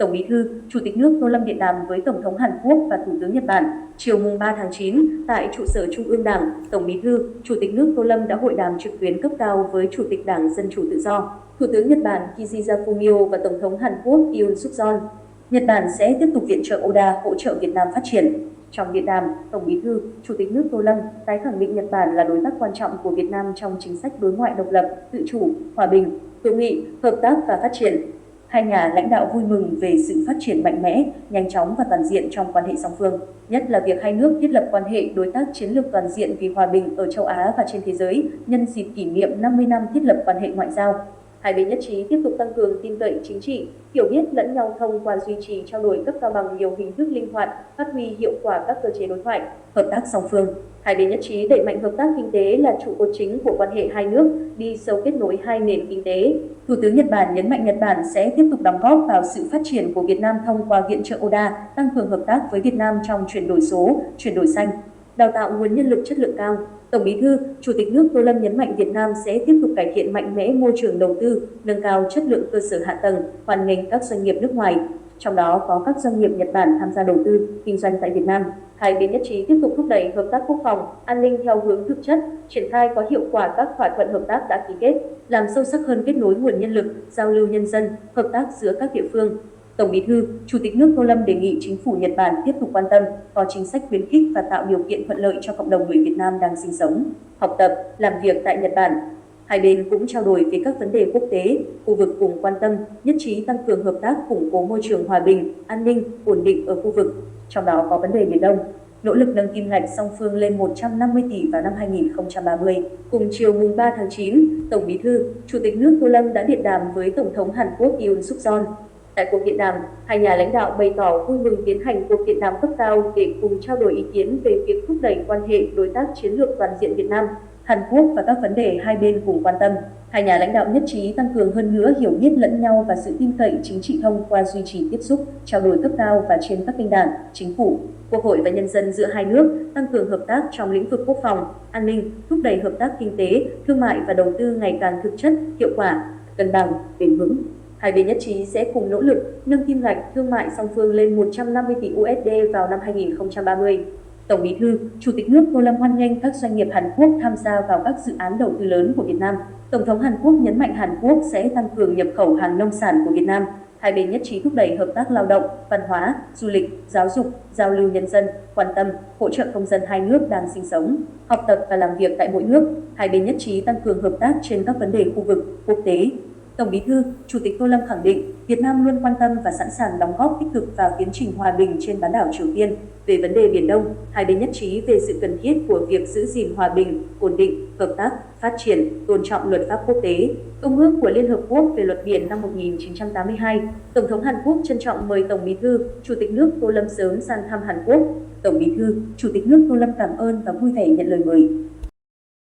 Tổng Bí thư, Chủ tịch nước Tô Lâm điện đàm với Tổng thống Hàn Quốc và Thủ tướng Nhật Bản. Chiều mùng 3 tháng 9, tại trụ sở Trung ương Đảng, Tổng Bí thư, Chủ tịch nước Tô Lâm đã hội đàm trực tuyến cấp cao với Chủ tịch Đảng Dân chủ tự do, Thủ tướng Nhật Bản Kishida Fumio và Tổng thống Hàn Quốc Yoon Suk Yeol. Nhật Bản sẽ tiếp tục viện trợ ODA hỗ trợ Việt Nam phát triển. Trong điện đàm, Tổng Bí thư, Chủ tịch nước Tô Lâm tái khẳng định Nhật Bản là đối tác quan trọng của Việt Nam trong chính sách đối ngoại độc lập, tự chủ, hòa bình, hữu nghị, hợp tác và phát triển. Hai nhà lãnh đạo vui mừng về sự phát triển mạnh mẽ, nhanh chóng và toàn diện trong quan hệ song phương, nhất là việc hai nước thiết lập quan hệ đối tác chiến lược toàn diện vì hòa bình ở châu Á và trên thế giới nhân dịp kỷ niệm 50 năm thiết lập quan hệ ngoại giao. Hai bên nhất trí tiếp tục tăng cường tin cậy chính trị, hiểu biết lẫn nhau thông qua duy trì trao đổi cấp cao bằng nhiều hình thức linh hoạt, phát huy hiệu quả các cơ chế đối thoại, hợp tác song phương. Hai bên nhất trí đẩy mạnh hợp tác kinh tế là trụ cột chính của quan hệ hai nước, đi sâu kết nối hai nền kinh tế. Thủ tướng Nhật Bản nhấn mạnh Nhật Bản sẽ tiếp tục đóng góp vào sự phát triển của Việt Nam thông qua viện trợ ODA, tăng cường hợp tác với Việt Nam trong chuyển đổi số, chuyển đổi xanh, đào tạo nguồn nhân lực chất lượng cao. Tổng Bí thư, Chủ tịch nước Tô Lâm nhấn mạnh Việt Nam sẽ tiếp tục cải thiện mạnh mẽ môi trường đầu tư, nâng cao chất lượng cơ sở hạ tầng, hoan nghênh các doanh nghiệp nước ngoài, trong đó có các doanh nghiệp Nhật Bản tham gia đầu tư, kinh doanh tại Việt Nam. Hai bên nhất trí tiếp tục thúc đẩy hợp tác quốc phòng, an ninh theo hướng thực chất, triển khai có hiệu quả các thỏa thuận hợp tác đã ký kết, làm sâu sắc hơn kết nối nguồn nhân lực, giao lưu nhân dân, hợp tác giữa các địa phương. Tổng Bí thư, Chủ tịch nước Tô Lâm đề nghị chính phủ Nhật Bản tiếp tục quan tâm, có chính sách khuyến khích và tạo điều kiện thuận lợi cho cộng đồng người Việt Nam đang sinh sống, học tập, làm việc tại Nhật Bản. Hai bên cũng trao đổi về các vấn đề quốc tế, khu vực cùng quan tâm, nhất trí tăng cường hợp tác củng cố môi trường hòa bình, an ninh, ổn định ở khu vực, trong đó có vấn đề Biển Đông. Nỗ lực nâng kim ngạch song phương lên 150 tỷ vào năm 2030. Cùng chiều mùng 3 tháng 9, Tổng Bí thư, Chủ tịch nước Tô Lâm đã điện đàm với Tổng thống Hàn Quốc Yoon Suk Yeol. Tại cuộc điện đàm, hai nhà lãnh đạo bày tỏ vui mừng tiến hành cuộc điện đàm cấp cao để cùng trao đổi ý kiến về việc thúc đẩy quan hệ đối tác chiến lược toàn diện Việt Nam, Hàn Quốc và các vấn đề hai bên cùng quan tâm. Hai nhà lãnh đạo nhất trí tăng cường hơn nữa hiểu biết lẫn nhau và sự tin cậy chính trị thông qua duy trì tiếp xúc, trao đổi cấp cao và trên các kênh đảng, chính phủ, Quốc hội và nhân dân giữa hai nước, tăng cường hợp tác trong lĩnh vực quốc phòng, an ninh, thúc đẩy hợp tác kinh tế, thương mại và đầu tư ngày càng thực chất, hiệu quả, cân bằng, bền vững. Hai bên nhất trí sẽ cùng nỗ lực nâng kim ngạch thương mại song phương lên 150 tỷ USD vào năm 2030. Tổng Bí thư, Chủ tịch nước Tô Lâm hoan nghênh các doanh nghiệp Hàn Quốc tham gia vào các dự án đầu tư lớn của Việt Nam. Tổng thống Hàn Quốc nhấn mạnh Hàn Quốc sẽ tăng cường nhập khẩu hàng nông sản của Việt Nam. Hai bên nhất trí thúc đẩy hợp tác lao động, văn hóa, du lịch, giáo dục, giao lưu nhân dân, quan tâm, hỗ trợ công dân hai nước đang sinh sống, học tập và làm việc tại mỗi nước. Hai bên nhất trí tăng cường hợp tác trên các vấn đề khu vực, quốc tế. Tổng Bí thư, Chủ tịch Tô Lâm khẳng định Việt Nam luôn quan tâm và sẵn sàng đóng góp tích cực vào tiến trình hòa bình trên bán đảo Triều Tiên. Về vấn đề Biển Đông, hai bên nhất trí về sự cần thiết của việc giữ gìn hòa bình, ổn định, hợp tác, phát triển, tôn trọng luật pháp quốc tế, Công ước của Liên Hợp Quốc về luật biển năm 1982. Tổng thống Hàn Quốc trân trọng mời Tổng Bí thư, Chủ tịch nước Tô Lâm sớm sang thăm Hàn Quốc. Tổng Bí thư, Chủ tịch nước Tô Lâm cảm ơn và vui vẻ nhận lời mời.